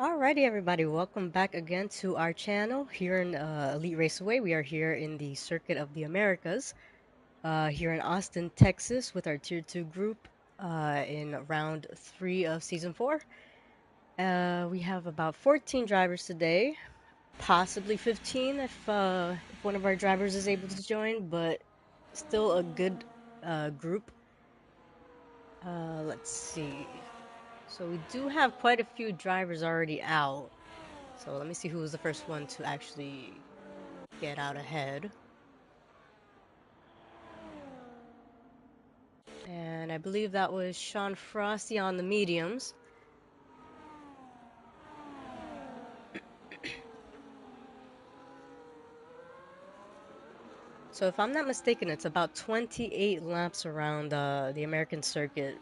Alrighty, everybody, welcome back again to our channel here in Elite Raceway. We are here in the Circuit of the Americas, here in Austin, Texas, with our Tier 2 group in round 3 of Season 4. We have about 14 drivers today, possibly 15 if one of our drivers is able to join, but still a good group. Let's see. So we do have quite a few drivers already out. So let me see who was the first one to actually get out ahead. And I believe that was Sean Frosty on the mediums. So if I'm not mistaken, it's about 28 laps around the American circuit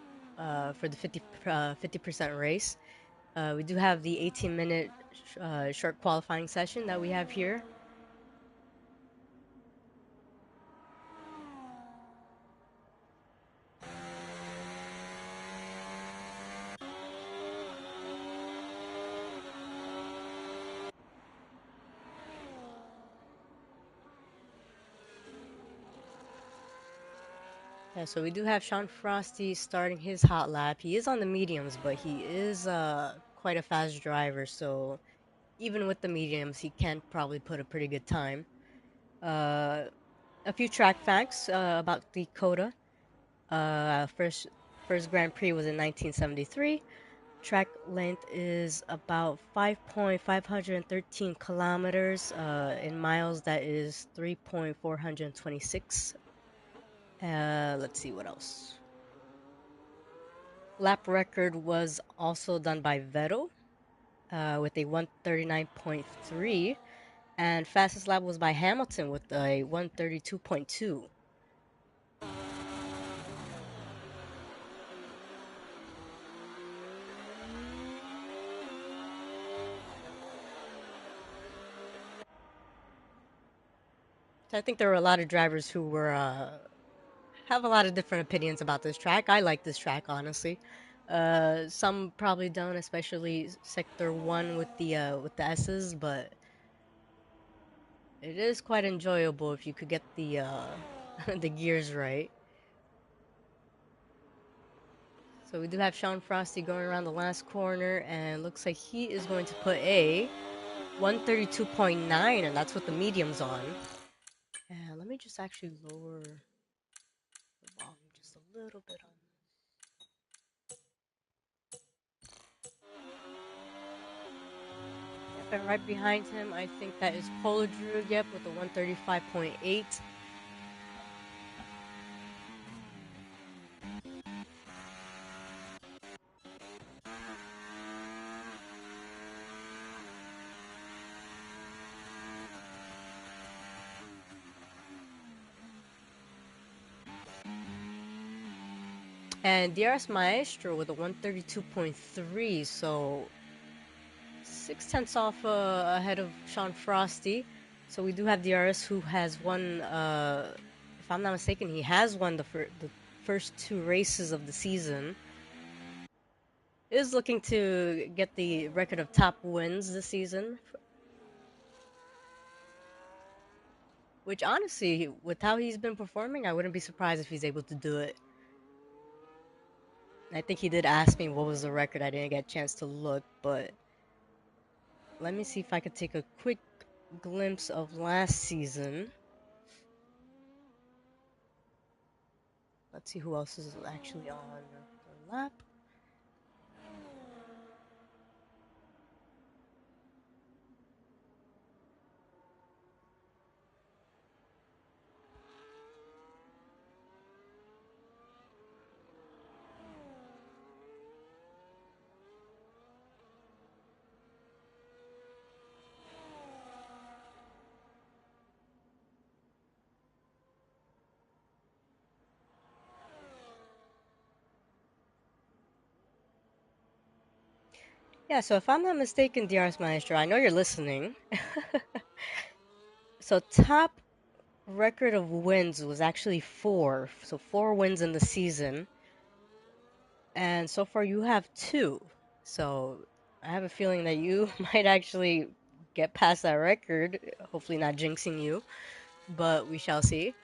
for the 50% race. We do have the 18-minute short qualifying session that we have here. Yeah, so we do have Sean Frosty starting his hot lap. He is on the mediums, but he is quite a fast driver, so even with the mediums, he can probably put a pretty good time. A few track facts about Dakota. First Grand Prix was in 1973. Track length is about 5.513 kilometers. In miles, that is 3.426. Let's see what else. Lap record was also done by Vettel with a 139.3, and fastest lap was by Hamilton with a 132.2. So I think there were a lot of drivers who were have a lot of different opinions about this track. I like this track, honestly. Some probably don't, especially Sector 1 with the S's, but it is quite enjoyable if you could get the the gears right. So we do have Sean Frosty going around the last corner, and looks like he is going to put a 132.9, and that's with the mediums on. And let me just actually lower the volume just a little bit on. Yep, and right behind him, I think that is Polo Drew, yep, with a 135.8. And DRS Maestro with a 132.3, so 6 tenths off ahead of Sean Frosty. So we do have DRS who has won, if I'm not mistaken, he has won the first two races of the season. Is looking to get the record of top wins this season, which honestly, with how he's been performing, I wouldn't be surprised if he's able to do it. I think he did ask me what was the record. I didn't get a chance to look, but let me see if I could take a quick glimpse of last season. Let's see who else is actually on the lap. Yeah, so if I'm not mistaken, DRS Maestro, I know you're listening. So top record of wins was actually 4. So 4 wins in the season. And so far you have 2. So I have a feeling that you might actually get past that record. Hopefully not jinxing you, but we shall see.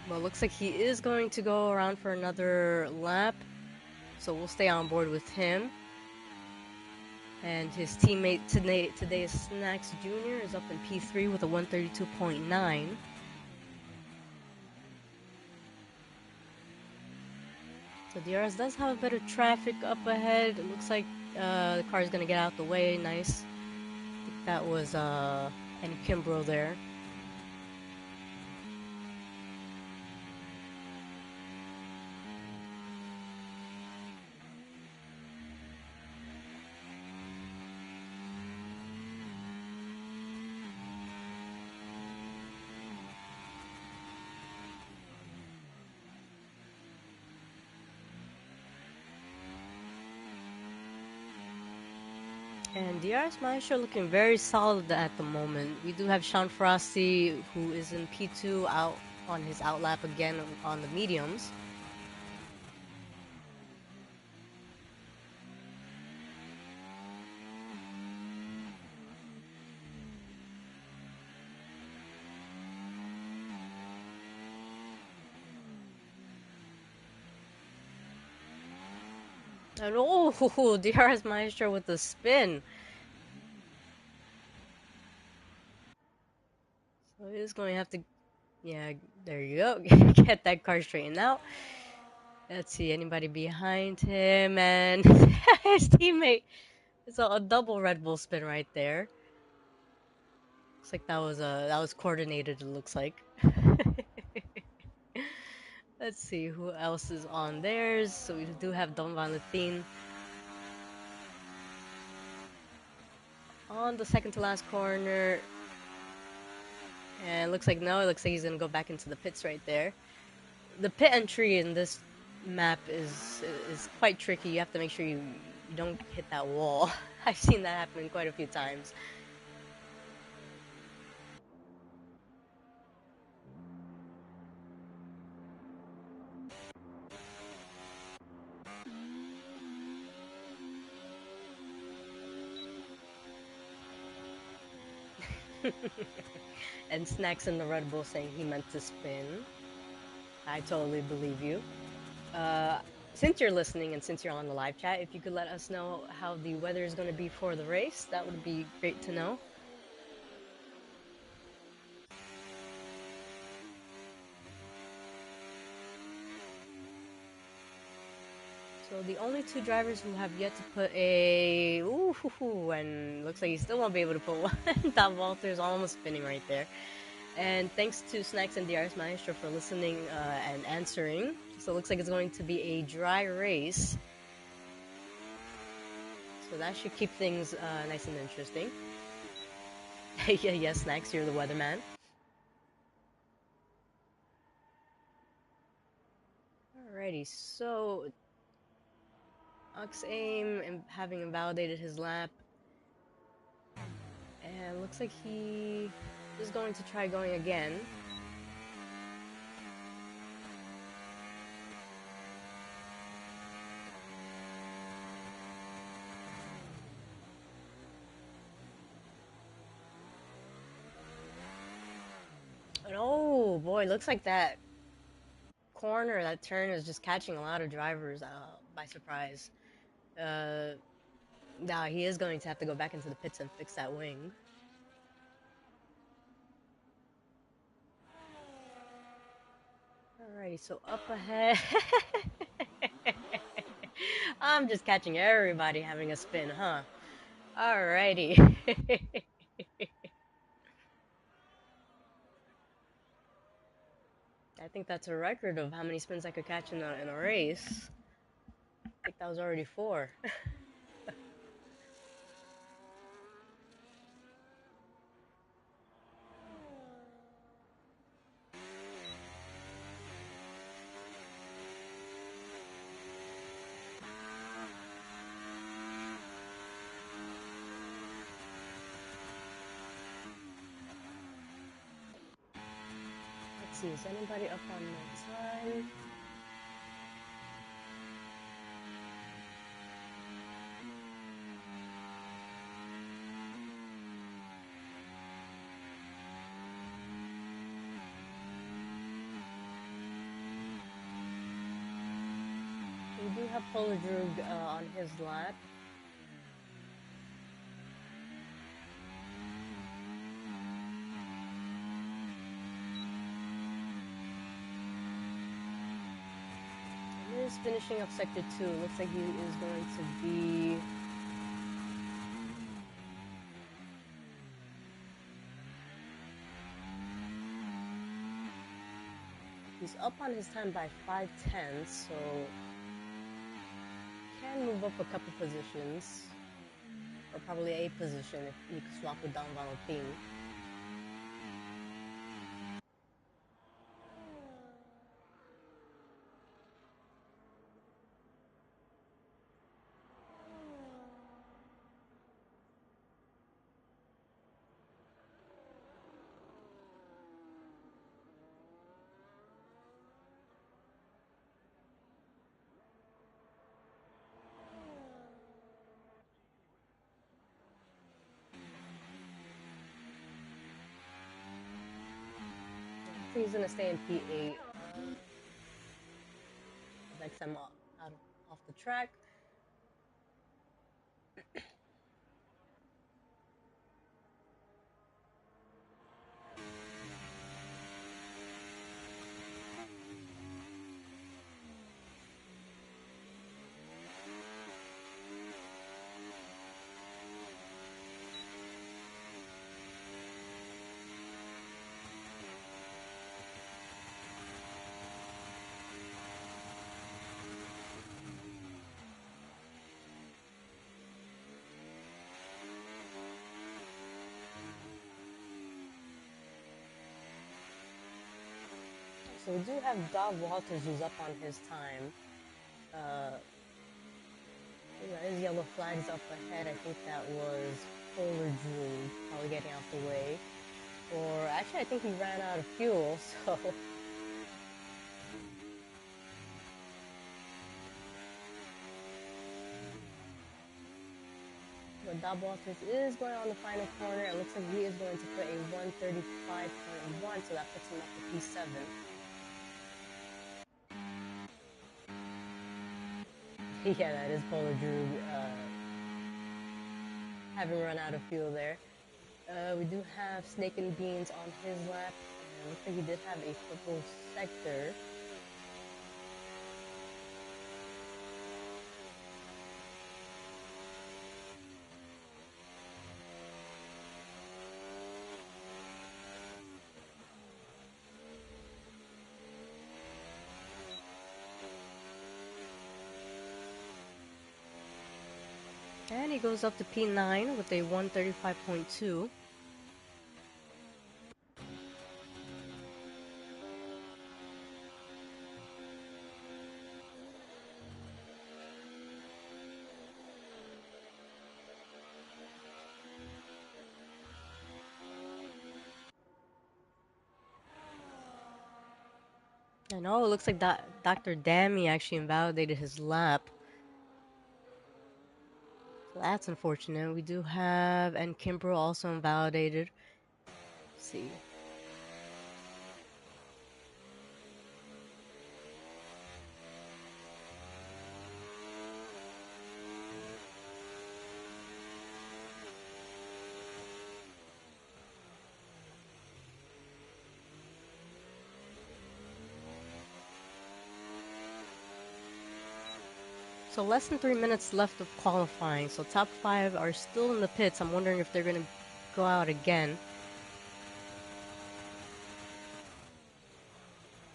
Well, looks like he is going to go around for another lap. So we'll stay on board with him. And his teammate today is Snacks Jr. is up in P3 with a 132.9. So DRS does have a bit of traffic up ahead. It looks like the car is going to get out the way. Nice. I think that was and Kimbrough there. And DRS Maestro looking very solid at the moment. We do have Sean Frosty, who is in P2 out on his outlap again on the mediums. And oh, DRS Maestro with the spin. So he's going to have to, yeah, there you go. Get that car straightened out. Let's see, anybody behind him, and his teammate. It's a double Red Bull spin right there. Looks like that was coordinated. It looks like. Let's see who else is on theirs. So we do have Don Valentin on the second to last corner. And it looks like no, it looks like he's gonna go back into the pits right there. The pit entry in this map is quite tricky. You have to make sure you don't hit that wall. I've seen that happen quite a few times. And Snacks in the Red Bull saying he meant to spin. I totally believe you. Since you're listening and since you're on the live chat, if you could let us know how the weather is going to be for the race, that would be great to know. So the only 2 drivers who have yet to put a and looks like he still won't be able to put one. That Walter's almost spinning right there. And thanks to Snacks and DRS Maestro for listening and answering. So it looks like it's going to be a dry race. So that should keep things nice and interesting. Yeah, yes, Snacks, you're the weatherman. Alrighty, so Ox aim and having invalidated his lap, and looks like he is going to try going again. And oh boy, looks like that corner, that turn is just catching a lot of drivers by surprise. Now he is going to have to go back into the pits and fix that wing. Alrighty, so up ahead. I'm just catching everybody having a spin, huh? Alrighty. I think that's a record of how many spins I could catch in a race. I think that was already 4. Let's see, is anybody up on my time? We do have Poladrug on his lap. He is finishing up Sector 2. Looks like he is going to be... He's up on his time by 5/10, so... Can move up a couple positions. Or probably a position if he could swap with Don Valentin. He's gonna stay in P8. Next time off the track. So we do have Dob Walters who's up on his time. His yellow flag's up ahead. I think that was Polar Drew probably getting out the way. Or actually, I think he ran out of fuel, so... But Dob Walters is going on the final corner. It looks like he is going to put a 135.1, so that puts him up to P7. Yeah, that is Polar Drew having run out of fuel there. We do have Snake and Beans on his lap. And looks like he did have a purple sector. And he goes up to P9 with a 135.2. I know, it looks like that Dr. Dammy actually invalidated his lap. So that's unfortunate. We do have, and Kimbrough also invalidated. Let's see. So less than 3 minutes left of qualifying. So top five are still in the pits. I'm wondering if they're gonna go out again.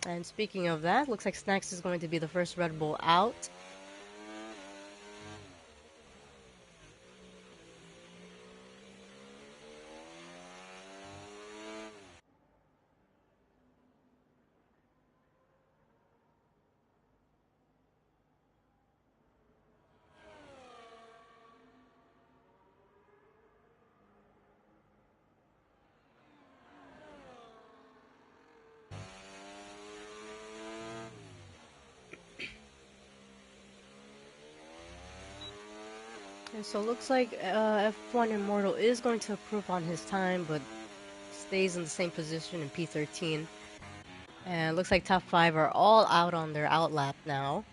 And speaking of that, looks like Snacks is going to be the first Red Bull out. And so it looks like F1 Immortal is going to improve on his time, but stays in the same position in P13. And it looks like top five are all out on their outlap now.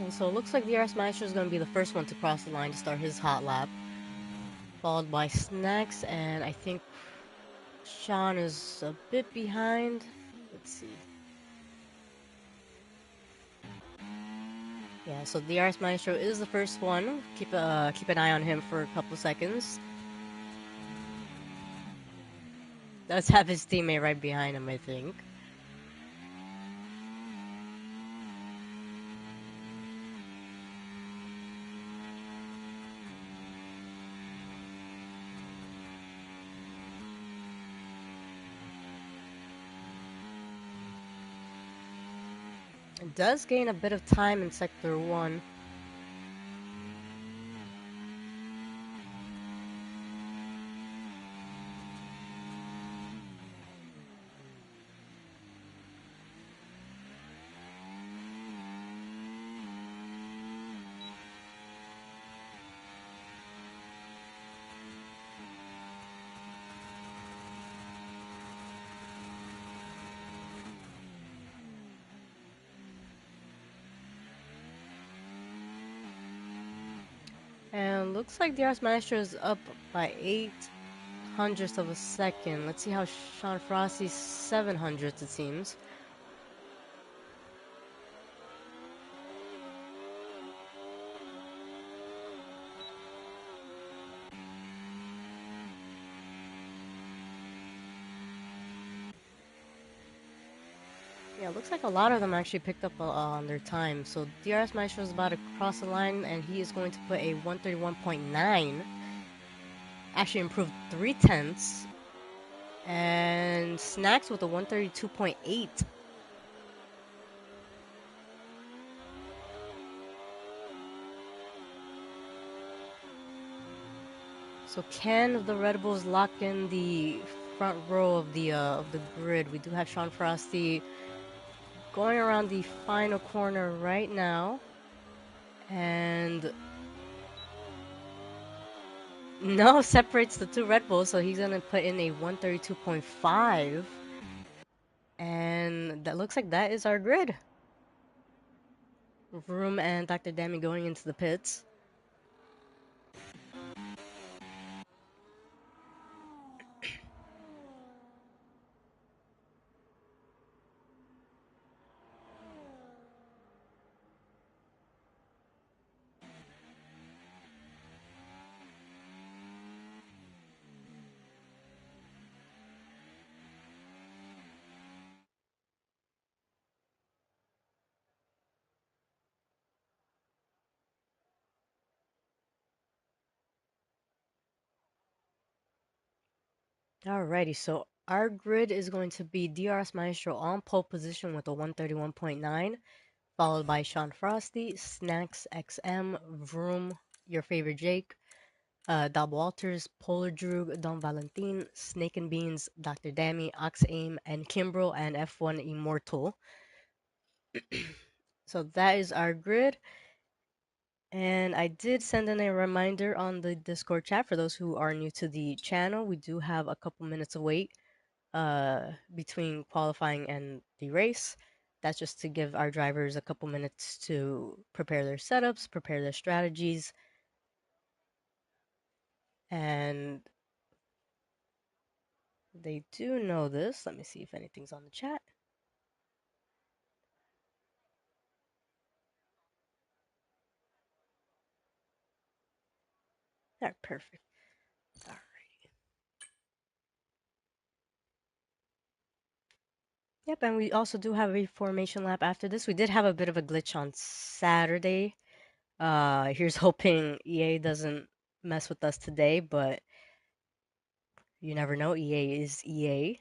And so it looks like the RS Maestro is going to be the first one to cross the line to start his hot lap, followed by Snacks, and I think Sean is a bit behind. Let's see. Yeah, so the RS Maestro is the first one. Keep an eye on him for a couple seconds. Does have his teammate right behind him, I think. It does gain a bit of time in Sector 1. And looks like the RS Maestro is up by 8/100ths of a second. Let's see how Sean Frosty's 7/100ths, it seems. Yeah, looks like a lot of them actually picked up on their time. So DRS Maestro is about to cross the line, and he is going to put a 131.9. Actually improved 3/10ths. And Snacks with a 132.8. So can the Red Bulls lock in the front row of the grid? We do have Sean Frosty going around the final corner right now, and no, separates the two Red Bulls, so he's gonna put in a 132.5, and that looks like that is our grid. Vroom and Dr. Demi going into the pits. Alrighty, so our grid is going to be DRS Maestro on pole position with a 131.9, followed by Sean Frosty, Snacks XM, Vroom, Your Favorite Jake, Dob Walters, Polar Droog, Don Valentin, Snake and Beans, Dr. Dammy, Ox Aim, and Kimbrel and F1 Immortal. So that is our grid. And I did send in a reminder on the Discord chat for those who are new to the channel. We do have a couple minutes of wait between qualifying and the race. That's just to give our drivers a couple minutes to prepare their setups, prepare their strategies, and they do know this. Let me see if anything's on the chat. All right, perfect. All right. Yep, and we also do have a formation lap after this. We did have a bit of a glitch on Saturday. Here's hoping EA doesn't mess with us today, but you never know. EA is EA.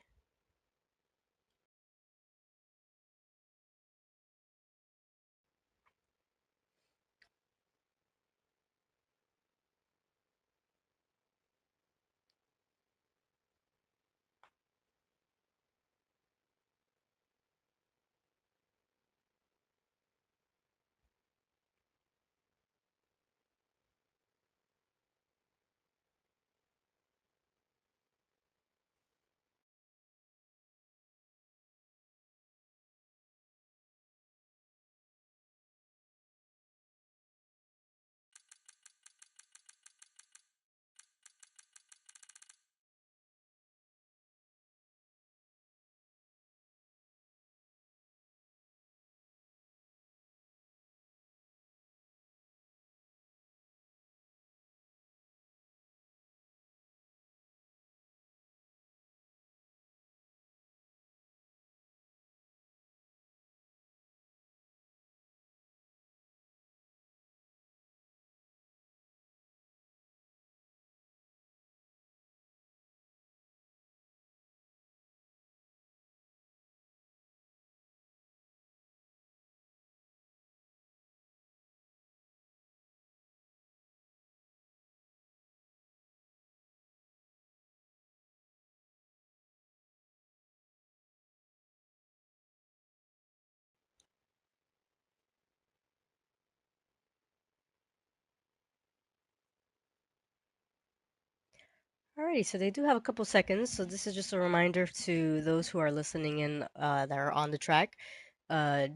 Alrighty, so they do have a couple seconds. So this is just a reminder to those who are listening in that are on the track.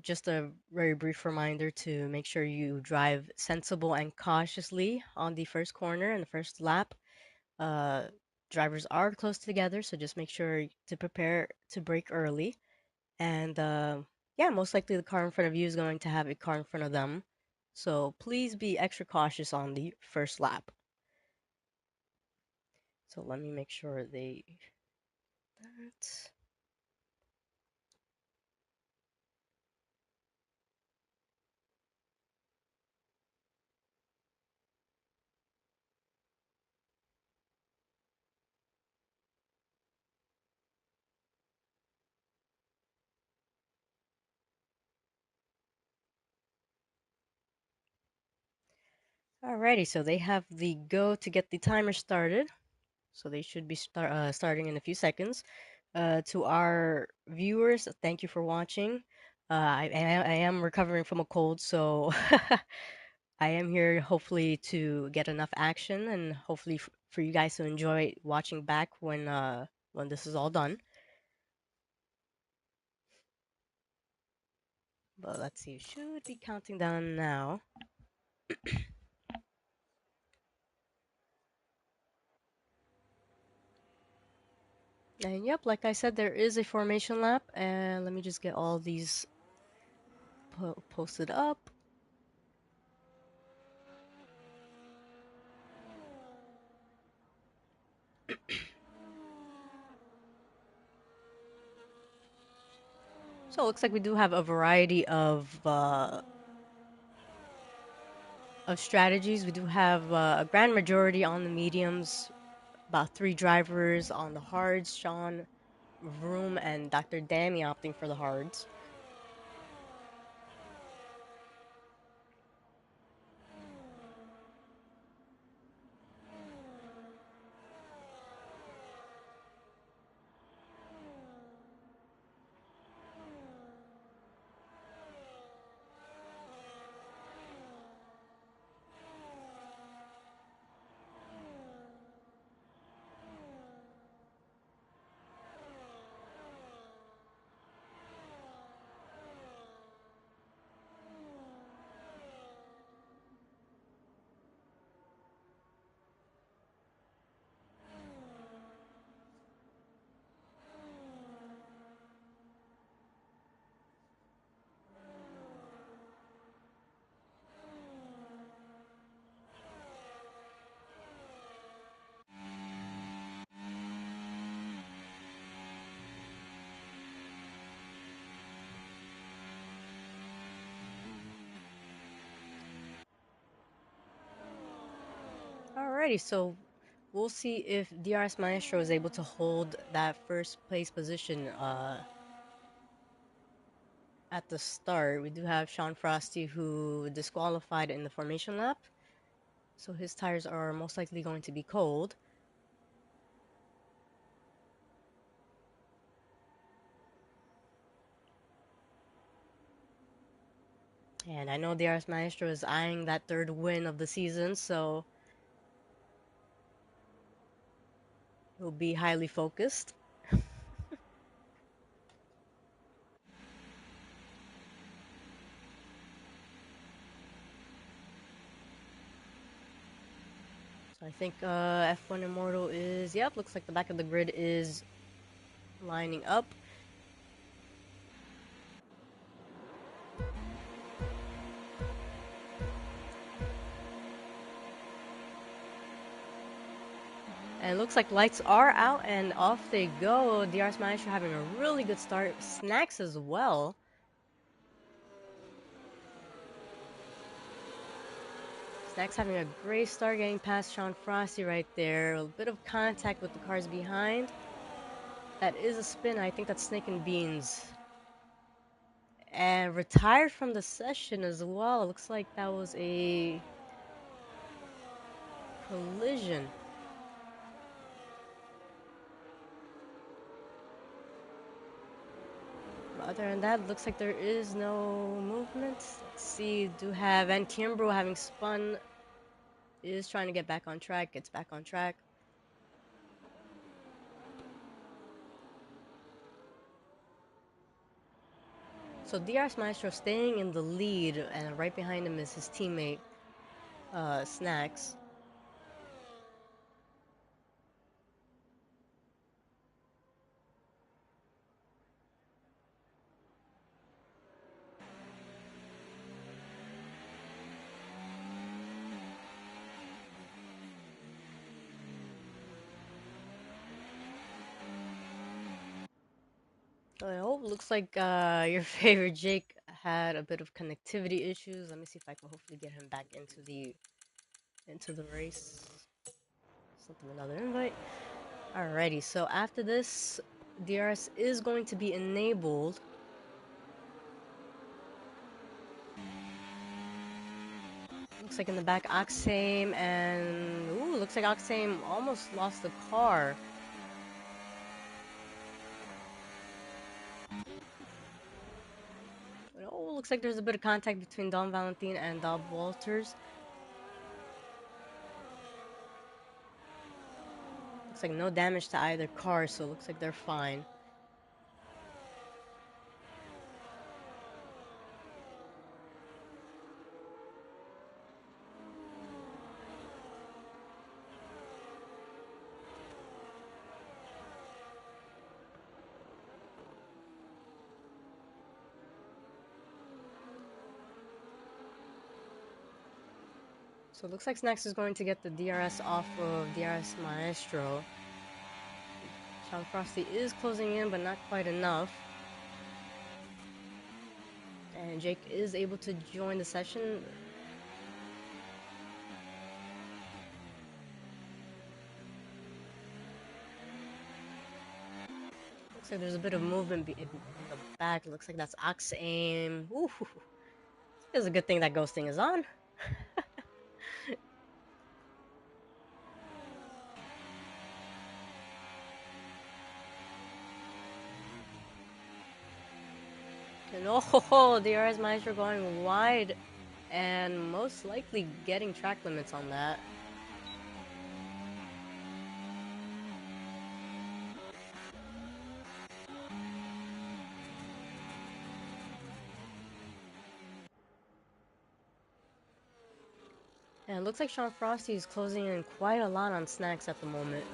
Just a very brief reminder to make sure you drive sensible and cautiously on the first corner and the first lap. Uh, Drivers are close together, so just make sure to prepare to brake early. And yeah, most likely the car in front of you is going to have a car in front of them. So please be extra cautious on the first lap. So let me make sure they that. Alrighty, so they have the go to get the timer started. So they should be starting in a few seconds. To our viewers, thank you for watching. I am recovering from a cold, so I am here hopefully to get enough action and hopefully for you guys to enjoy watching back when this is all done. But let's see, should be counting down now. And yep, like I said, there is a formation lap, and let me just get all these posted up. So it looks like we do have a variety of strategies. We do have a grand majority on the mediums, About three drivers on the hards, Sean, Vroom, and Dr. Dammy opting for the hards. Alrighty, so we'll see if DRS Maestro is able to hold that first place position at the start. We do have Sean Frosty, who disqualified in the formation lap, so his tires are most likely going to be cold. And I know DRS Maestro is eyeing that third win of the season, so he'll be highly focused. So I think F1 Immortal is, yep, looks like the back of the grid is lining up. And it looks like lights are out and off they go. DRS Maestro having a really good start. Snacks as well. Snacks having a great start, getting past Sean Frosty right there. A bit of contact with the cars behind. That is a spin. I think that's Snake and Beans. And retired from the session as well. Looks like that was a collision. Other than that, looks like there is no movement. Let's see, do have Van Kimbrough having spun, is trying to get back on track, gets back on track. So DRS Maestro staying in the lead, and right behind him is his teammate, Snacks. Oh, looks like your favorite Jake had a bit of connectivity issues. Let me see if I can hopefully get him back into the race. Sent him another invite. Alrighty, so after this, DRS is going to be enabled. Looks like in the back, Oxame, and ooh, looks like Oxame almost lost the car. Oh, looks like there's a bit of contact between Don Valentin and Dob Walters. Looks like no damage to either car, so it looks like they're fine. So it looks like Snacks is going to get the DRS off of DRS Maestro. Sean Frosty is closing in, but not quite enough. And Jake is able to join the session. So there's a bit of movement in the back. It looks like that's Ox Aim. Ooh, it's a good thing that ghosting is on. And oh, the RS Maestro going wide and most likely getting track limits on that. And it looks like Sean Frosty is closing in quite a lot on Snacks at the moment.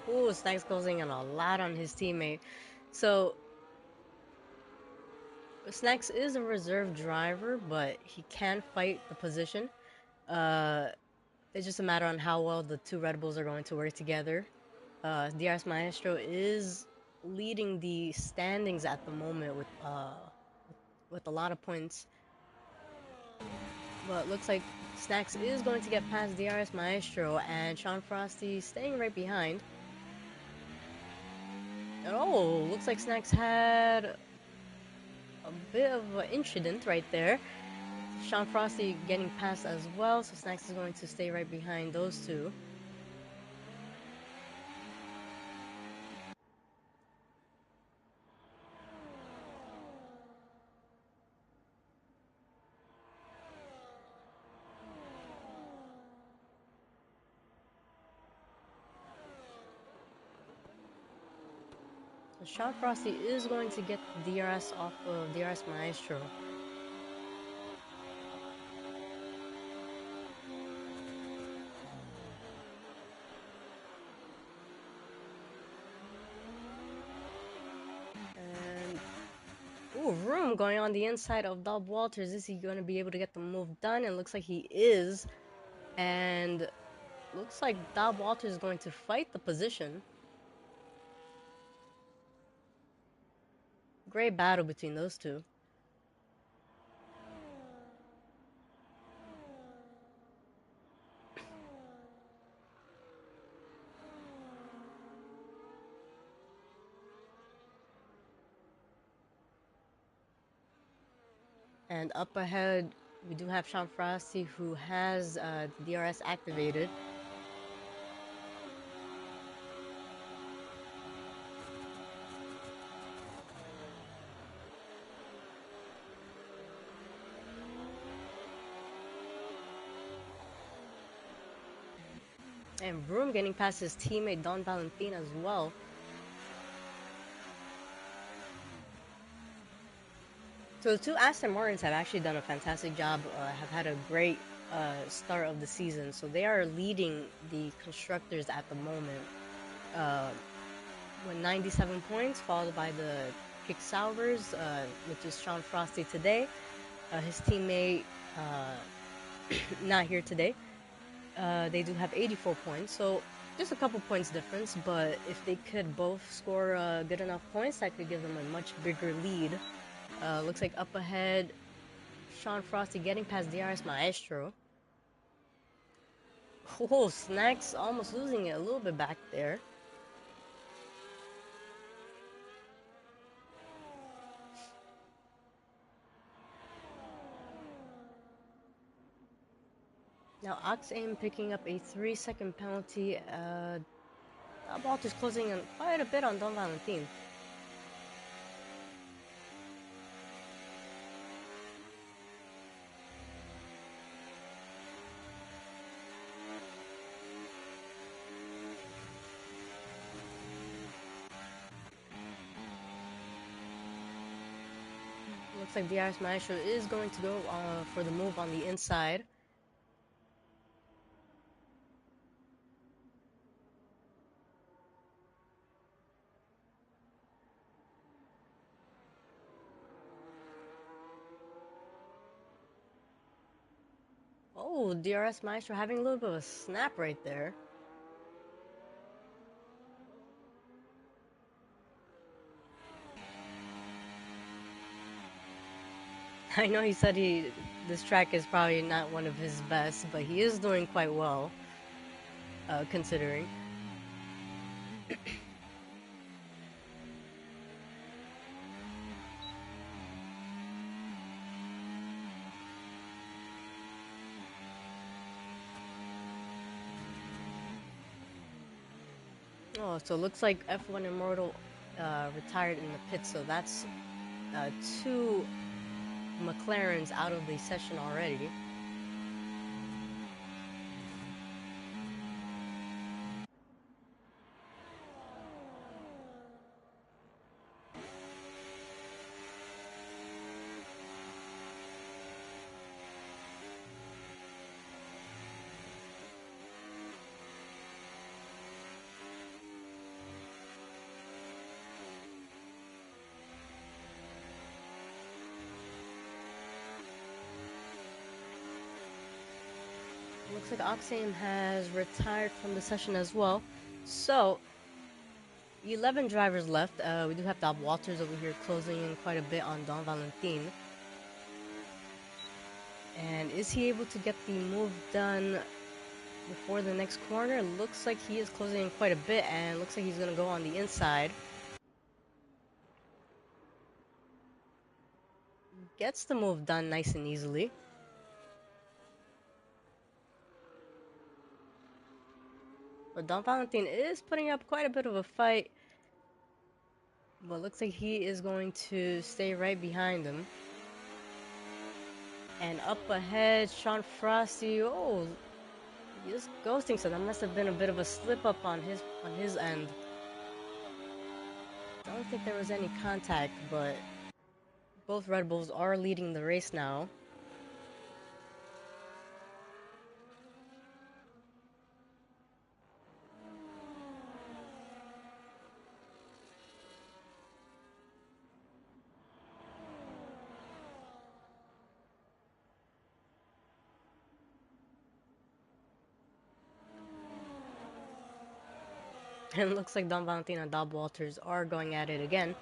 Ooh, Snacks closing in a lot on his teammate. So Snacks is a reserve driver, but he can fight the position. Uh, it's just a matter on how well the two Red Bulls are going to work together. DRS Maestro is leading the standings at the moment with a lot of points, but looks like Snacks is going to get past DRS Maestro and Sean Frosty staying right behind. And oh, looks like Snacks had a bit of an incident right there. Sean Frosty getting past as well, so Snacks is going to stay right behind those two. So Sean Frosty is going to get DRS off of DRS Maestro. And ooh, room going on the inside of Dob Walters. Is he going to be able to get the move done? And looks like he is. And looks like Dob Walters is going to fight the position. Great battle between those two. And up ahead, we do have Sean Frosty, who has the DRS activated. And Broom getting past his teammate Don Valentin as well. So the two Aston Martins have actually done a fantastic job, have had a great start of the season. So they are leading the constructors at the moment with 97 points, followed by the Kick Saubers, which is Sean Frosty today. His teammate not here today. They do have 84 points, so just a couple points difference. But if they could both score good enough points, that could give them a much bigger lead. Looks like up ahead, Sean Frosty getting past DRS Maestro. Oh, Snacks almost losing it a little bit back there. Now Oxaim picking up a 3-second penalty. Walters closing in quite a bit on Don Valentin. Looks like DRS Maestro is going to go for the move on the inside. Oh, DRS Maestro having a little bit of a snap right there. I know he said this track is probably not one of his best, but he is doing quite well, considering. Oh, so it looks like F1 Immortal retired in the pit, so that's two McLarens out of the session already. Looks like Oxame has retired from the session as well. So, 11 drivers left. We do have Dob Walters over here closing in quite a bit on Don Valentin. And is he able to get the move done before the next corner? Looks like he is closing in quite a bit, and looks like he's going to go on the inside. Gets the move done nice and easily. But Don Valentin is putting up quite a bit of a fight. But looks like he is going to stay right behind him. And up ahead, Sean Frosty. Oh, he's ghosting, so that must have been a bit of a slip up on his end. Don't think there was any contact, but both Red Bulls are leading the race now. And it looks like Don Valentin and Dob Walters are going at it again.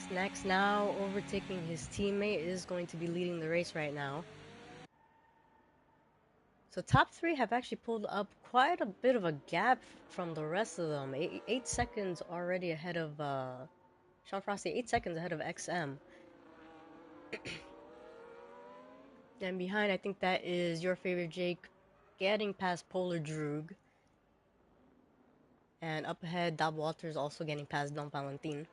Snacks now overtaking his teammate is going to be leading the race right now. So top three have actually pulled up quite a bit of a gap from the rest of them. 8 seconds already ahead of Sean Frosty, 8 seconds ahead of XM. And behind, I think that is your favorite Jake getting past Polar Droog. And up ahead, Dob Walters also getting past Don Valentin.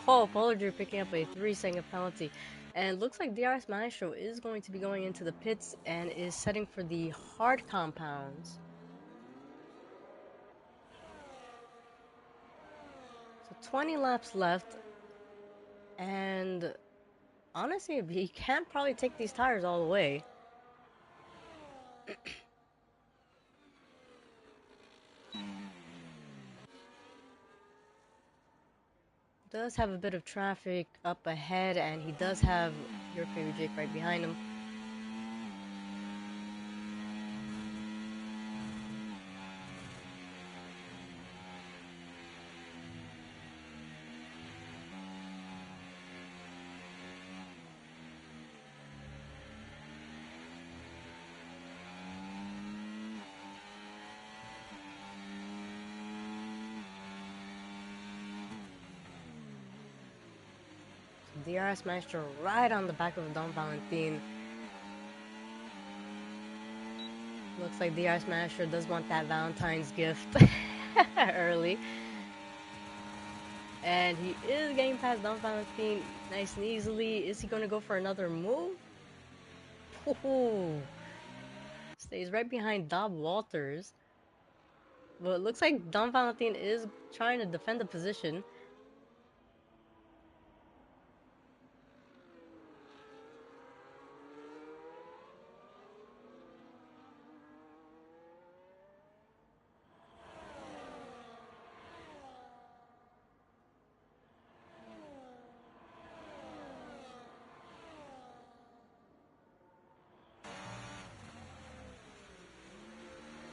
Oh, Polar Droog picking up a 3-second penalty. And looks like DRS Maestro is going to be going into the pits and is setting for the hard compounds. So 20 laps left. And honestly, he can probably take these tires all the way. Does have a bit of traffic up ahead, and he does have your favorite Jake right behind him. DRS Maestro right on the back of Don Valentin. Looks like DRS Maestro does want that Valentine's gift early. And he is getting past Don Valentin nice and easily. Is he going to go for another move? Ooh. Stays right behind Dob Walters. But it looks like Don Valentin is trying to defend the position.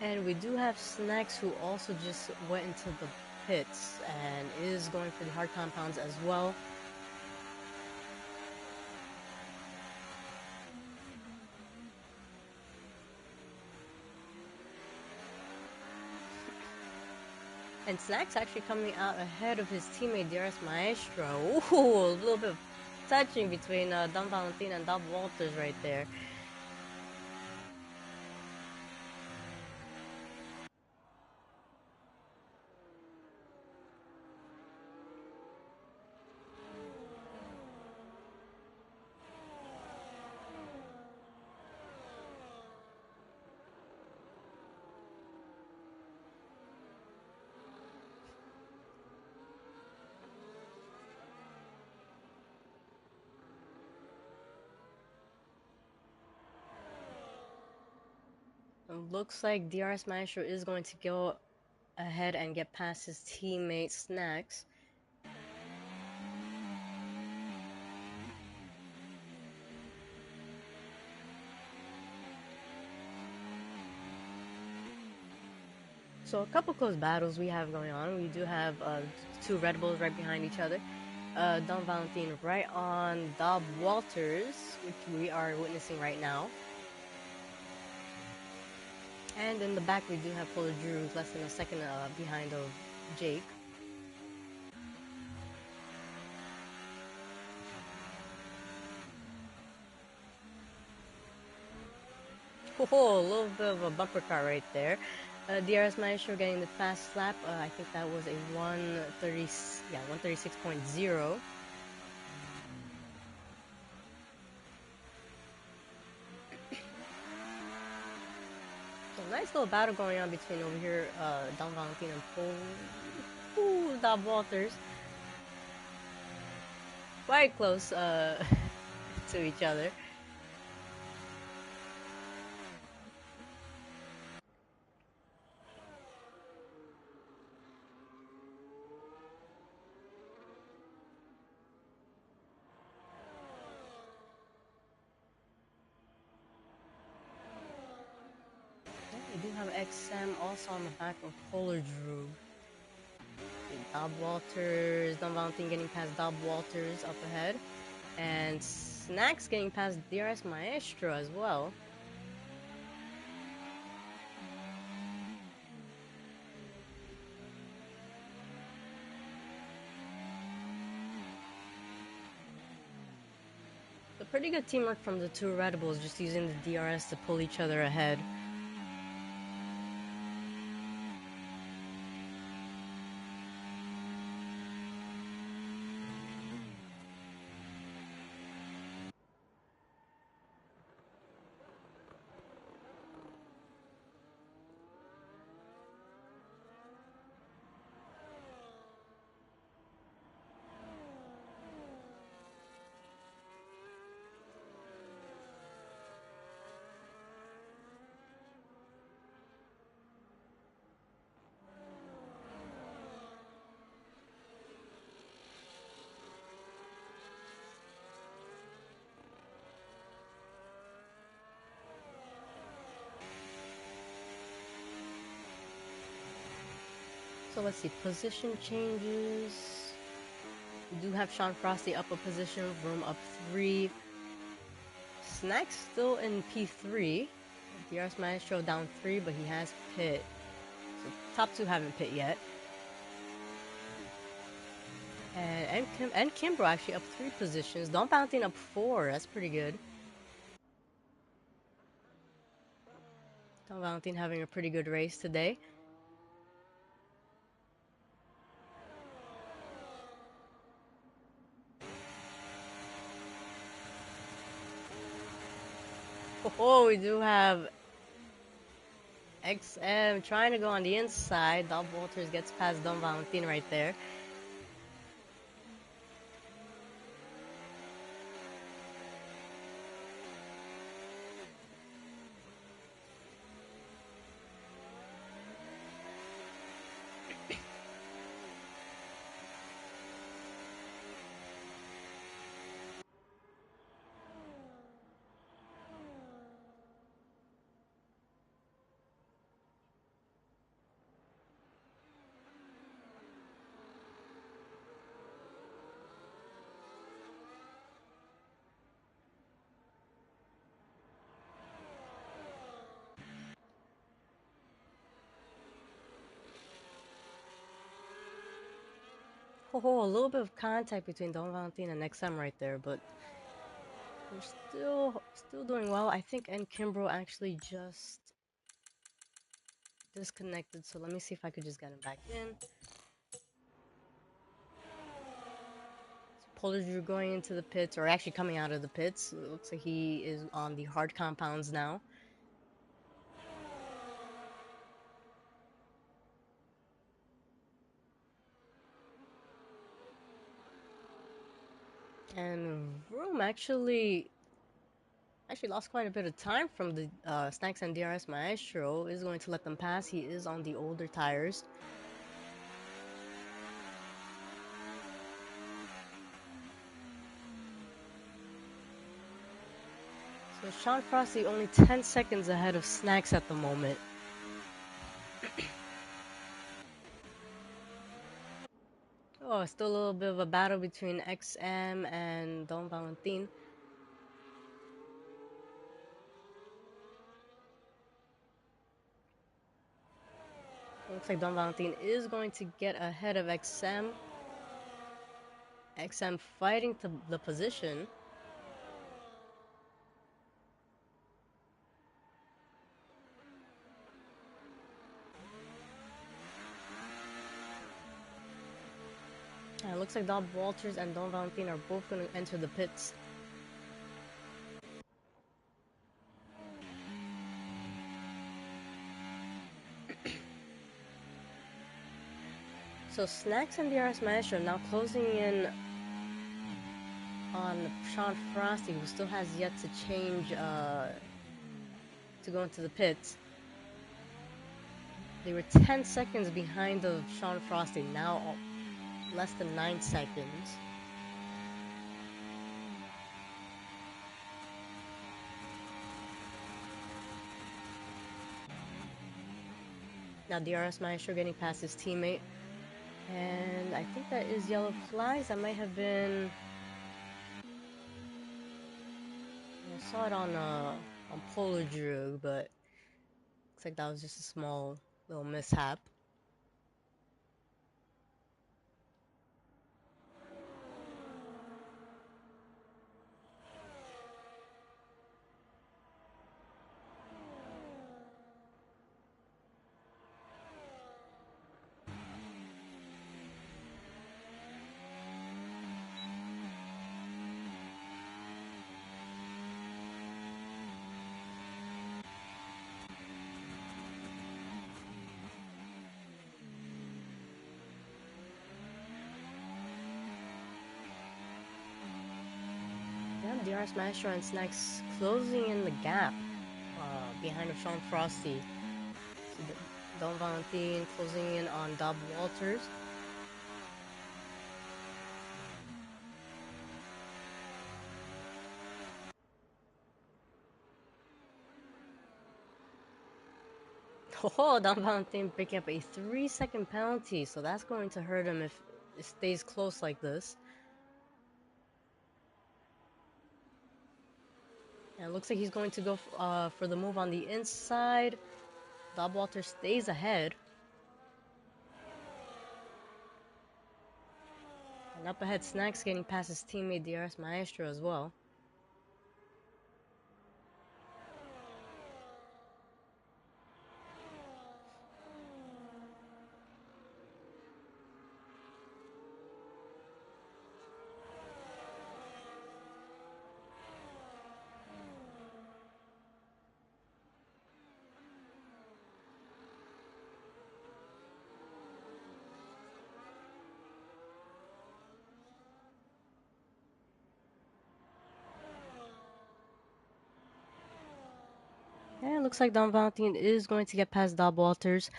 And we do have Snacks, who also just went into the pits and is going for the hard compounds as well. And Snacks actually coming out ahead of his teammate DRS Maestro. Ooh, a little bit of touching between Don Valentin and Dob Walters right there. It looks like DRS Maestro is going to go ahead and get past his teammate Snacks. So a couple close battles we have going on. We do have two Red Bulls right behind each other. Don Valentin right on Dob Walters, which we are witnessing right now. And in the back we do have Polar Drew, less than a second behind of Jake. Oh, a little bit of a bumper car right there. DRS Maestro getting the fast lap. I think that was a 136.0. So nice little battle going on between over here, Don Valentin and Dob Walters. Quite close to each other. We do have XM also on the back of Polar Drew. Dob Walters, Don Valentin getting past Dob Walters up ahead. And Snacks getting past DRS Maestro as well. So pretty good teamwork from the two Red Bulls, just using the DRS to pull each other ahead. So let's see, position changes. We do have Sean Frosty up a position, Room up 3. Snacks still in P3. DRS Maestro down 3, but he has pit. So top 2 haven't pit yet. And Kimbrough actually up 3 positions. Don Valentin up 4. That's pretty good. Don Valentin having a pretty good race today. Oh, we do have XM trying to go on the inside. Dob Walters gets past Don Valentin right there. Oh, a little bit of contact between Don Valentin and XM right there, but we're still doing well. I think and Kimbrough actually just disconnected, so let me see if I could just get him back in. So Polar Drew going into the pits, or actually coming out of the pits. It looks like he is on the hard compounds now. And Vroom actually lost quite a bit of time from the Snacks and DRS Maestro. Is going to let them pass. He is on the older tires. So Sean Frosty only 10 seconds ahead of Snacks at the moment. Oh, still a little bit of a battle between XM and Don Valentin. Looks like Don Valentin is going to get ahead of XM. XM fighting to the position. It looks like Dob Walters and Don Valentin are both going to enter the pits. So Snacks and DRS Maestro now closing in on Sean Frosty, who still has yet to change to go into the pits. They were 10 seconds behind of Sean Frosty, now less than 9 seconds. Now DRS Maestro getting past his teammate. And I think that is yellow flags. That might have been... I saw it on Polar Drew, but looks like that was just a small little mishap. Yeah, DRS Maestro and Snacks closing in the gap behind of Sean Frosty. So Don Valentin closing in on Dob Walters. Oh, Don Valentin picking up a 3-second penalty, so that's going to hurt him if it stays close like this. And it looks like he's going to go for the move on the inside. Dob Walter stays ahead. And up ahead, Snacks getting past his teammate DRS Maestro as well. And it looks like Don Valentin is going to get past Dob Walters.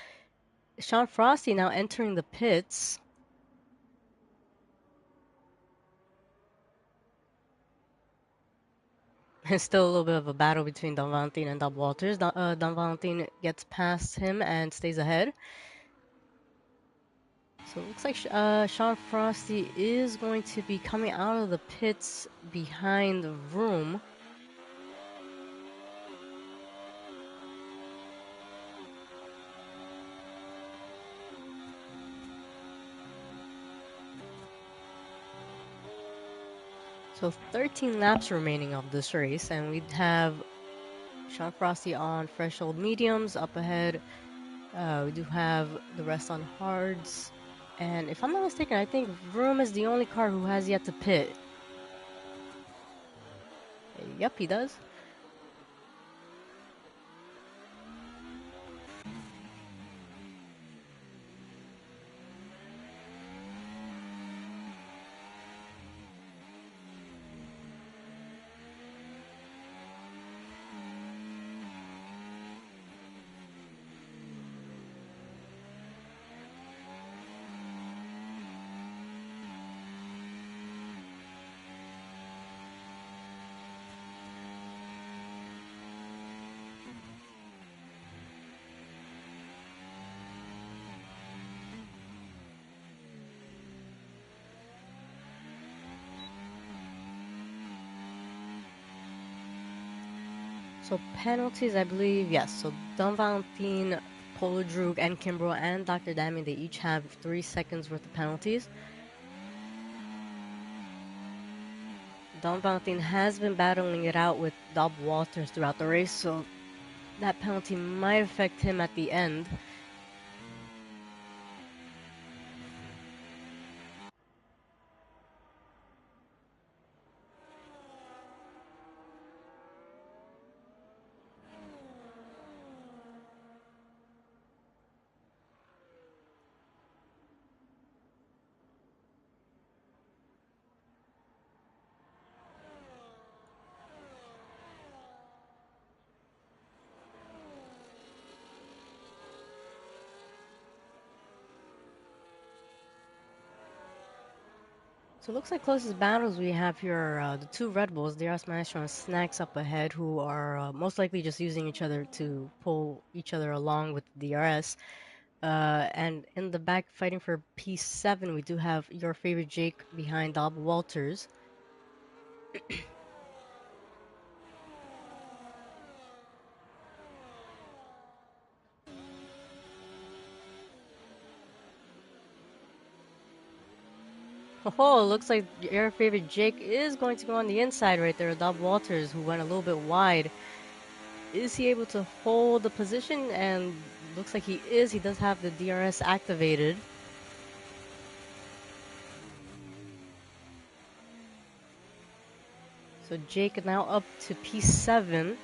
Sean Frosty now entering the pits. It's still a little bit of a battle between Don Valentin and Dob Walters. Don Valentin gets past him and stays ahead. So it looks like Sean Frosty is going to be coming out of the pits behind the room. So 13 laps remaining of this race, and we have Sean Frosty on fresh old mediums up ahead. We do have the rest on hards. And if I'm not mistaken, I think Vroom is the only car who has yet to pit. Yep, he does. So penalties, I believe, yes. So Don Valentine, Polo Droog, and Kimbrough and Dr. Dami, they each have 3 seconds worth of penalties. Don Valentine has been battling it out with Dob Walters throughout the race, so that penalty might affect him at the end. So it looks like closest battles we have here are the two Red Bulls, DRS Maestro and Snacks up ahead, who are most likely just using each other to pull each other along with the DRS. And in the back, fighting for P7, we do have your favorite Jake behind Dob Walters. Oh, it looks like your favorite Jake is going to go on the inside right there, Dob Walters, who went a little bit wide. Is he able to hold the position? And looks like he is. He does have the DRS activated. So Jake now up to P7.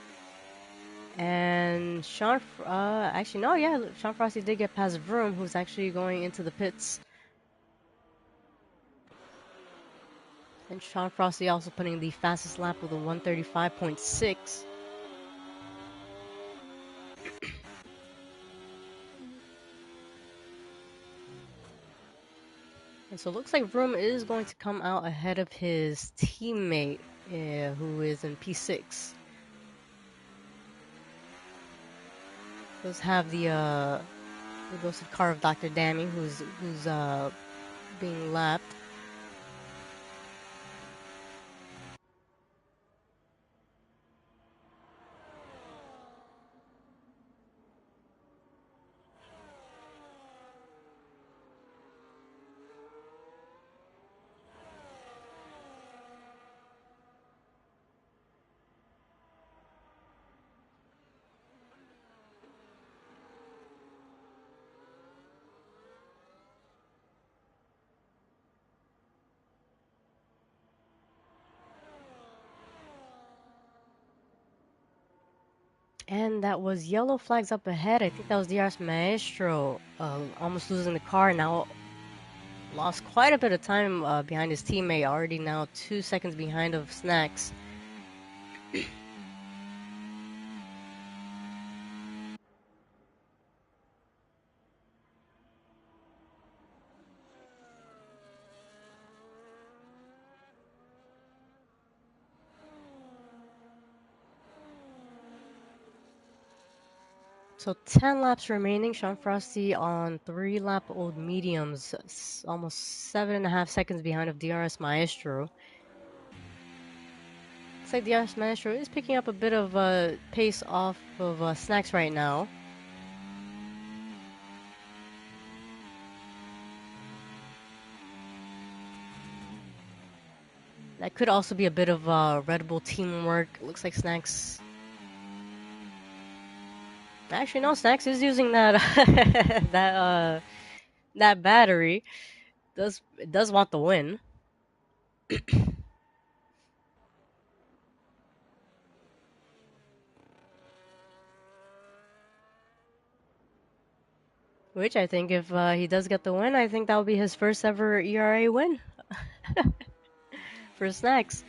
And actually, no, yeah, Sean Frosty did get past Vroom, who's actually going into the pits. And Sean Frosty also putting the fastest lap with a 135.6. And so it looks like Vroom is going to come out ahead of his teammate, who is in P6. Let's have the ghosted car of Dr. Dami, who's being lapped. And that was yellow flags up ahead. I think that was DRS Maestro almost losing the car. Now lost quite a bit of time behind his teammate. Already now 2 seconds behind of Snacks. So 10 laps remaining. Sean Frosty on 3-lap-old mediums, almost 7.5 seconds behind of DRS Maestro. Looks like DRS Maestro is picking up a bit of pace off of Snacks right now. That could also be a bit of Red Bull teamwork. Looks like Snacks. Actually, no, Snacks is using that that battery. It does want the win, which I think if he does get the win, I think that will be his first ever ERA win for Snacks.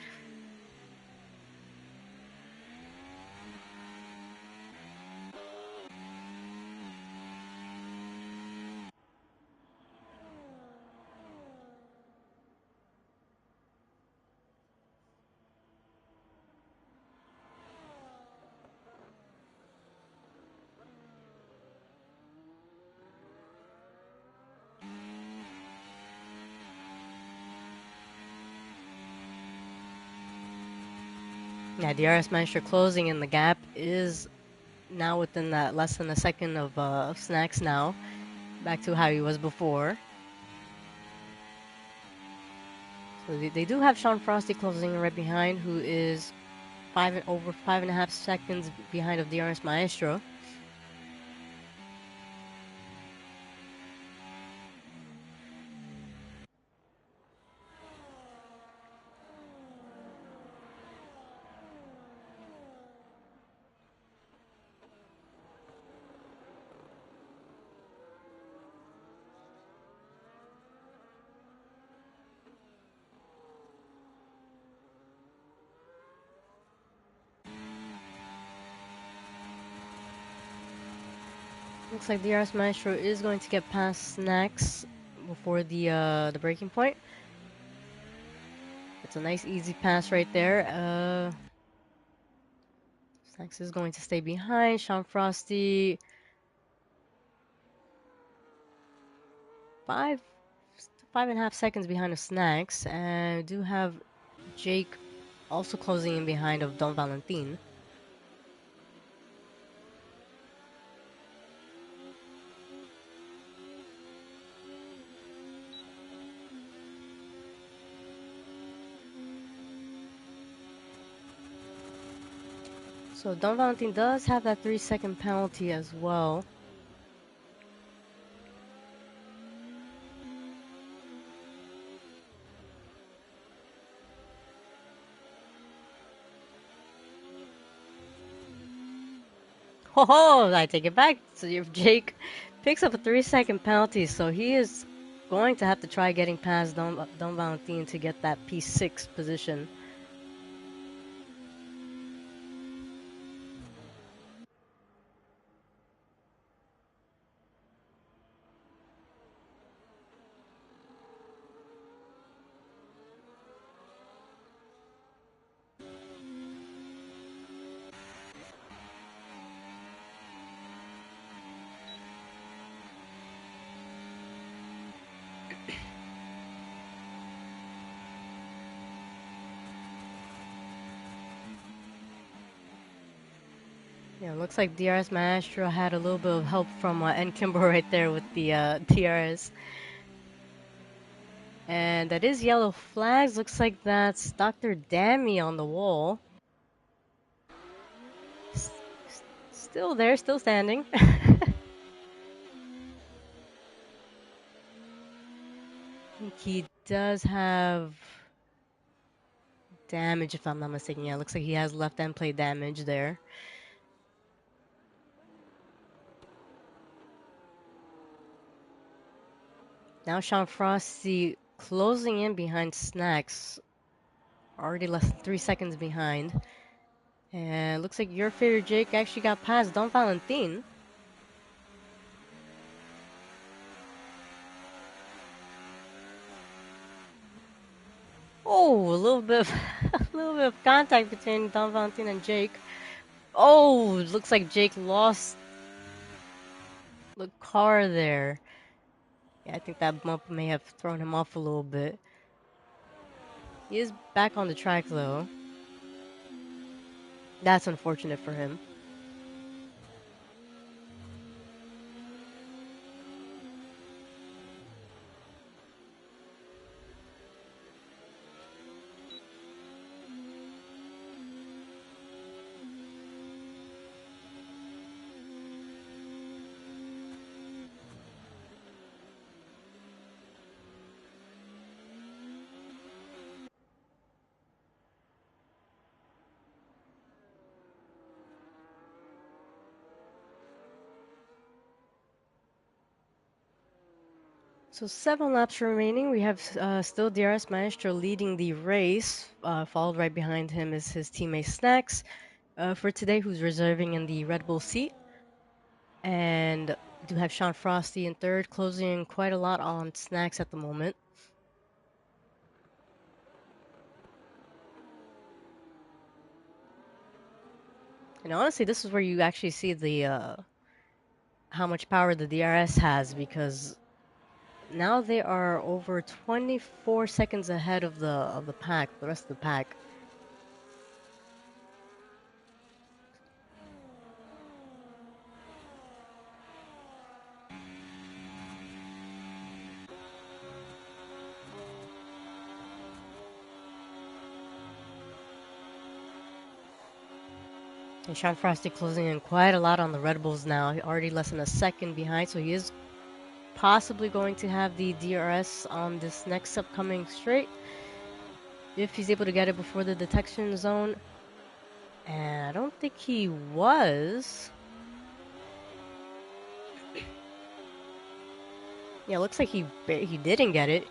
Yeah, DRS Maestro closing in the gap is now within that less than a second of Snacks now, back to how he was before. So they do have Sean Frosty closing right behind, who is over 5.5 seconds behind of DRS Maestro. Looks like DRS Maestro is going to get past Snacks before the breaking point. It's a nice easy pass right there. Snacks is going to stay behind. Sean Frosty, 5, 5.5 seconds behind of Snacks, and we do have Jake also closing in behind of Don Valentin. So Don Valentin does have that 3-second penalty as well. Oh, I take it back. So if Jake picks up a 3-second penalty, so he is going to have to try getting past Don Valentin to get that P6 position. Yeah, looks like DRS Maestro had a little bit of help from N Kimbo right there with the DRS. And that is yellow flags. Looks like that's Dr. Dammy on the wall. S- Still there, still standing. I think he does have damage, if I'm not mistaken. Yeah, looks like he has left end plate damage there. Now Sean Frosty closing in behind Snacks. Already less than 3 seconds behind. And looks like your favorite Jake actually got past Don Valentin. Oh, a little bit of a little bit of contact between Don Valentin and Jake. Oh, looks like Jake lost the car there. Yeah, I think that bump may have thrown him off a little bit. He is back on the track though. That's unfortunate for him. So 7 laps remaining. We have still DRS Maestro leading the race. Followed right behind him is his teammate Snacks for today, who's reserving in the Red Bull seat. And we do have Sean Frosty in third, closing quite a lot on Snacks at the moment. And honestly, this is where you actually see the how much power the DRS has, because now they are over 24 seconds ahead of the pack, the rest of the pack. And Sean Frosty closing in quite a lot on the Red Bulls now. Already less than a second behind, so he is possibly going to have the DRS on this next upcoming straight if he's able to get it before the detection zone. And I don't think he was. Yeah, looks like he didn't get it.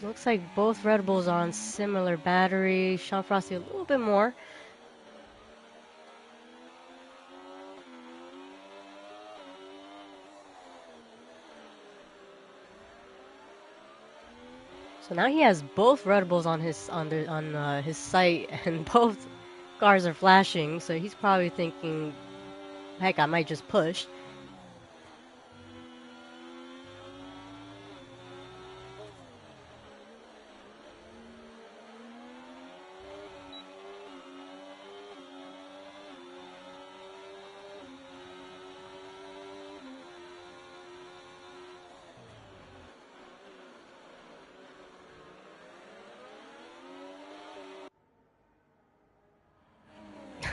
Looks like both Red Bulls are on similar battery. Sean Frosty a little bit more. So now he has both Red Bulls on his sight, and both cars are flashing. So he's probably thinking, "Heck, I might just push."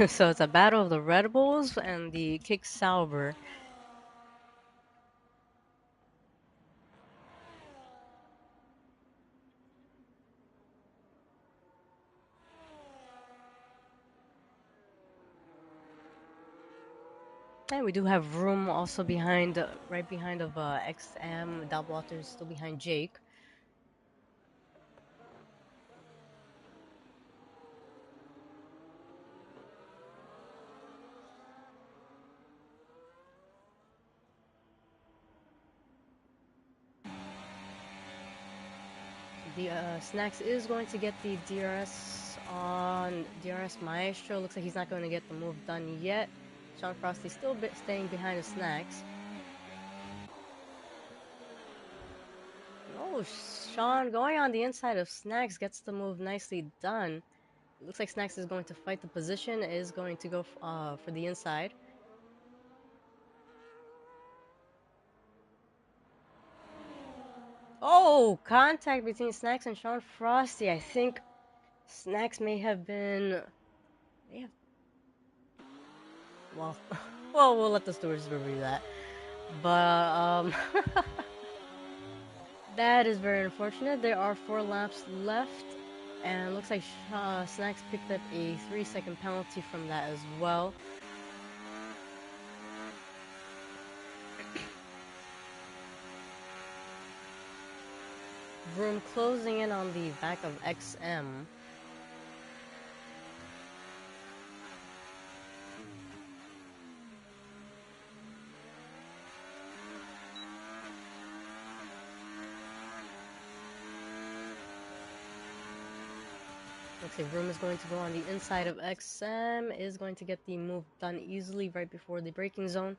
So it's a battle of the Red Bulls and the Kick Sauber. And we do have room also behind, right behind of XM. Dalwater is still behind Jake. The Snacks is going to get the DRS on DRS Maestro. Looks like he's not going to get the move done yet. Sean Frosty still staying behind the Snacks. Oh, Sean going on the inside of Snacks gets the move nicely done. Looks like Snacks is going to fight the position, is going to go for the inside. Oh, contact between Snacks and Sean Frosty. I think Snacks may have been. May have, well, well, we'll let the stewards review that. But that is very unfortunate. There are 4 laps left, and it looks like Snacks picked up a 3-second penalty from that as well. Vroom closing in on the back of XM. Looks like Vroom is going to go on the inside of XM, is going to get the move done easily right before the braking zone.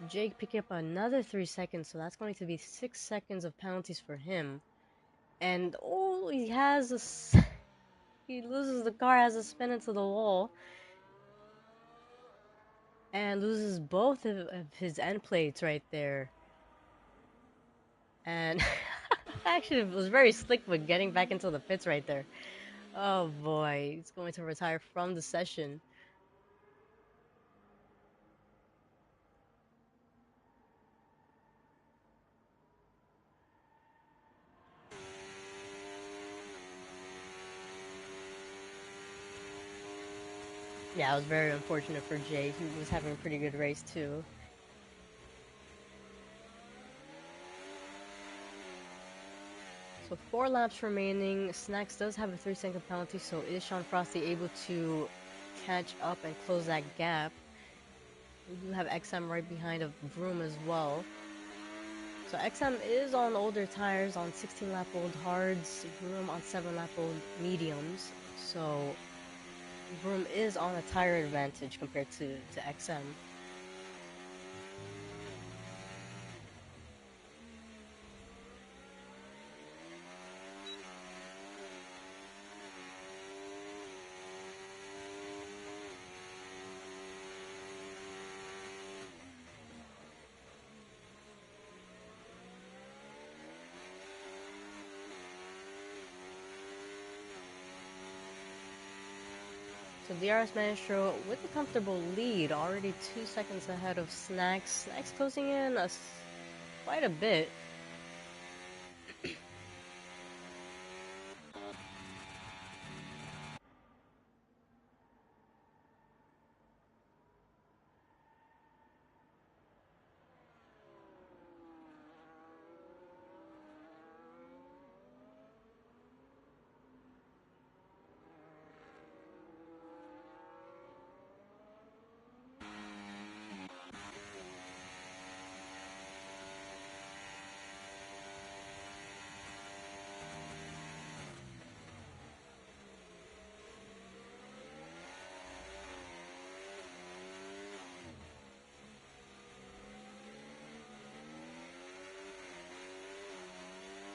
Jake picking up another 3 seconds, so that's going to be 6 seconds of penalties for him. And oh, he loses the car, has a spin into the wall, and loses both of his end plates right there. And actually, it was very slick with getting back into the pits right there. Oh boy, he's going to retire from the session. Yeah, it was very unfortunate for Jay. He was having a pretty good race too. So 4 laps remaining. Snacks does have a 3-second penalty, so is Sean Frosty able to catch up and close that gap? We do have XM right behind of Vroom as well. So XM is on older tires, on 16-lap-old hards, Vroom on 7-lap-old mediums. So Vroom is on a tire advantage compared to XM. So DRS Maestro with a comfortable lead, already 2 seconds ahead of Snacks. Snacks closing in quite a bit.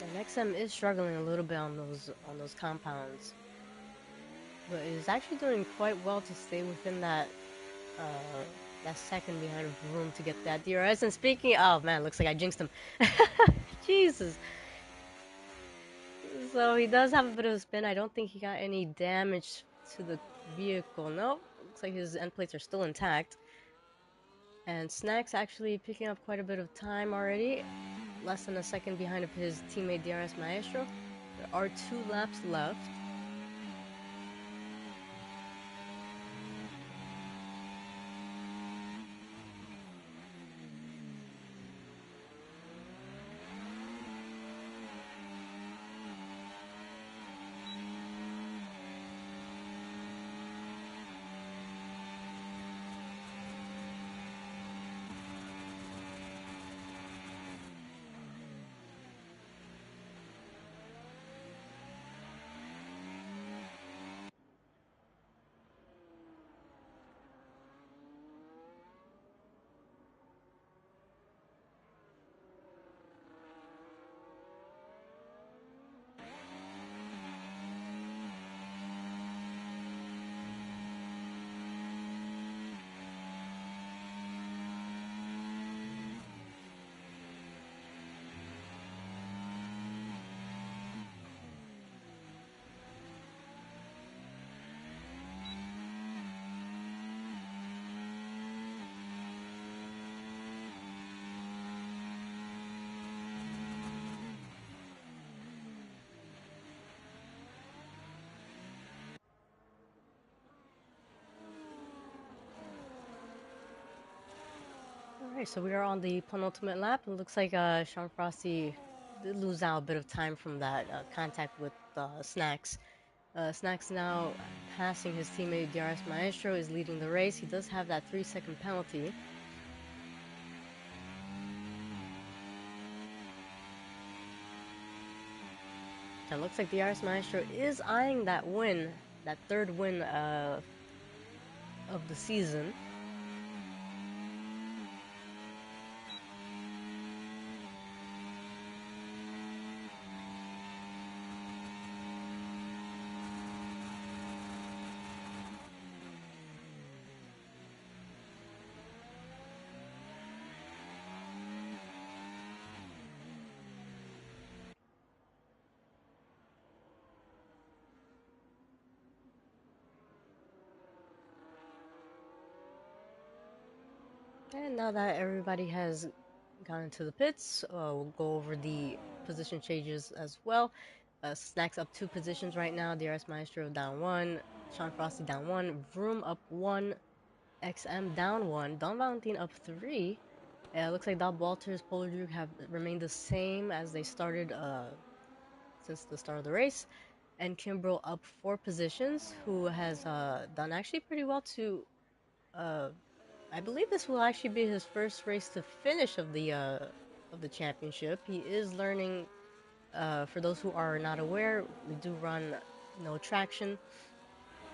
And XM is struggling a little bit on those compounds, but is actually doing quite well to stay within that second behind room to get that DRS. And speaking, oh man, looks like I jinxed him. Jesus. So he does have a bit of a spin. I don't think he got any damage to the vehicle. No, looks like his end plates are still intact. And Snacks actually picking up quite a bit of time already. Less than a second behind of his teammate DRS Maestro. There are 2 laps left. Alright, so we are on the penultimate lap. It looks like Sean Frosty did lose out a bit of time from that contact with Snacks. Snacks now passing his teammate DRS Maestro, is leading the race. He does have that 3-second penalty. And it looks like DRS Maestro is eyeing that win, that third win of the season. And now that everybody has gone into the pits, we'll go over the position changes as well. Snacks up 2 positions right now. DRS Maestro down 1. Sean Frosty down one, Vroom up one, XM down one, Don Valentine up three. Looks like Dob Walters, Polar Duke have remained the same as they started since the start of the race. And Kimbrel up four positions, who has done actually pretty well to. Uh, I believe this will actually be his first race to finish of the championship. He is learning. For those who are not aware, we do run no traction,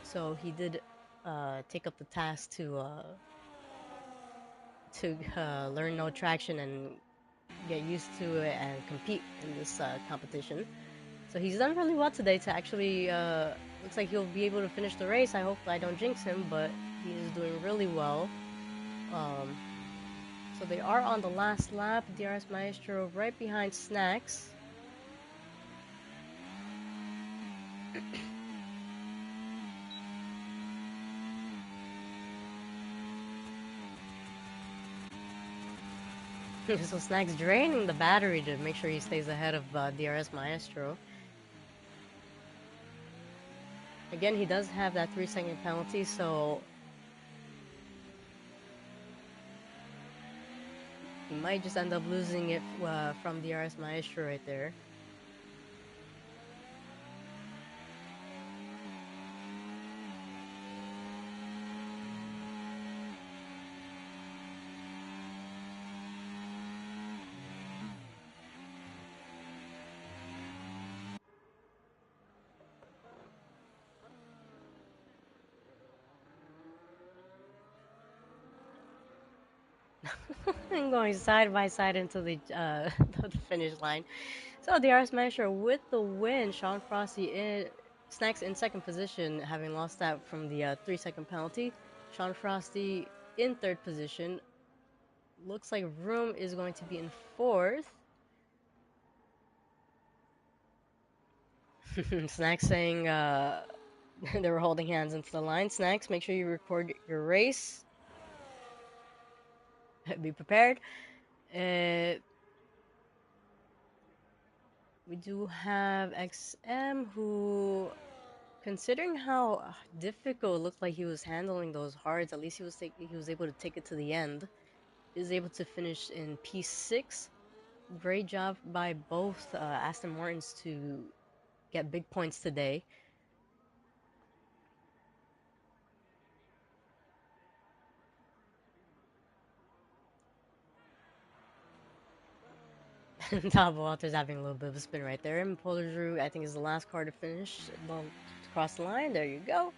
so he did take up the task to learn no traction and get used to it and compete in this competition. So he's done really well today to actually looks like he'll be able to finish the race. I hope I don't jinx him, but he is doing really well. Um, so they are on the last lap. DRS Maestro right behind Snacks. So Snacks draining the battery to make sure he stays ahead of DRS Maestro. Again, he does have that 3-second penalty, so he might just end up losing it from DRS Maestro right there. And going side by side into the finish line. So DRS Maestro with the win. Sean Frosty in Snacks in second position, having lost that from the 3-second penalty. Sean Frosty in third position. Looks like Room is going to be in fourth. Snacks saying they were holding hands into the line. Snacks, make sure you record your race. Be prepared. We do have XM who, considering how difficult it looked like he was handling those hards, at least he was able to take it to the end. Is able to finish in P6. Great job by both Aston Martins to get big points today. Tom Walters having a little bit of a spin right there. And Polar Drew, I think, is the last car to finish. Well, cross the line. There you go.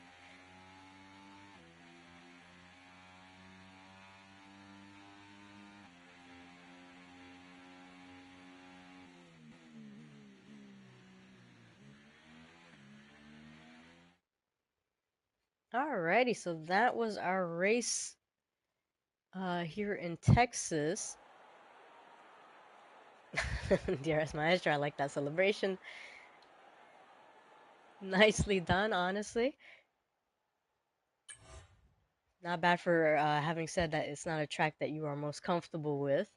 Alrighty, so that was our race here in Texas. Dearest Maestro, I like that celebration. Nicely done, honestly. Not bad for having said that it's not a track that you are most comfortable with.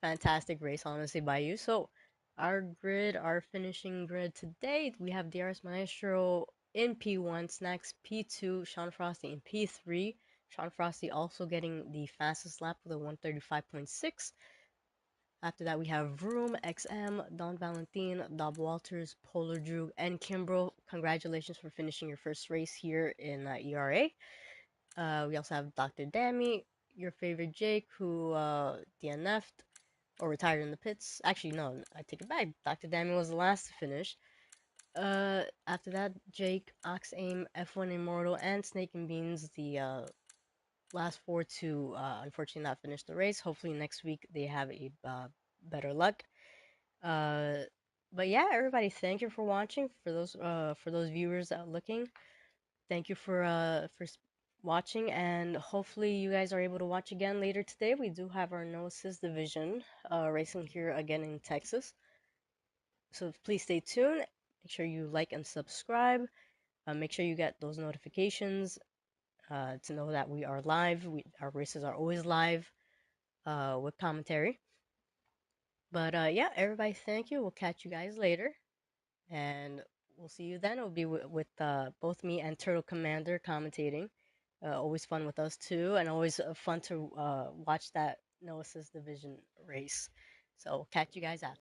Fantastic race, honestly, by you. So, our finishing grid today, we have DRS Maestro in P1, Snacks P2, Sean Frosty in P3. Sean Frosty also getting the fastest lap with a 135.6. After that, we have Vroom, XM, Don Valentine, Dob Walters, Polar Drew, and Kimbrough. Congratulations for finishing your first race here in ERA. We also have Dr. Dammy, your favorite Jake, who DNF'd or retired in the pits. Actually, no, I take it back. Dr. Dammy was the last to finish. After that, Jake, Ox Aim, F1 Immortal, and Snake and Beans, the last four to unfortunately not finish the race. Hopefully next week they have a better luck. Uh, but yeah, everybody, thank you for watching. For those viewers looking, thank you for watching, and hopefully you guys are able to watch again later today. We do have our no assist division racing here again in Texas. So please stay tuned. Make sure you like and subscribe. Make sure you get those notifications to know that we are live. Our races are always live with commentary. But yeah, everybody, thank you. We'll catch you guys later. And we'll see you then. It'll be with both me and Turtle Commander commentating. Always fun with us too, and always fun to watch that Noah's division race. So catch you guys after.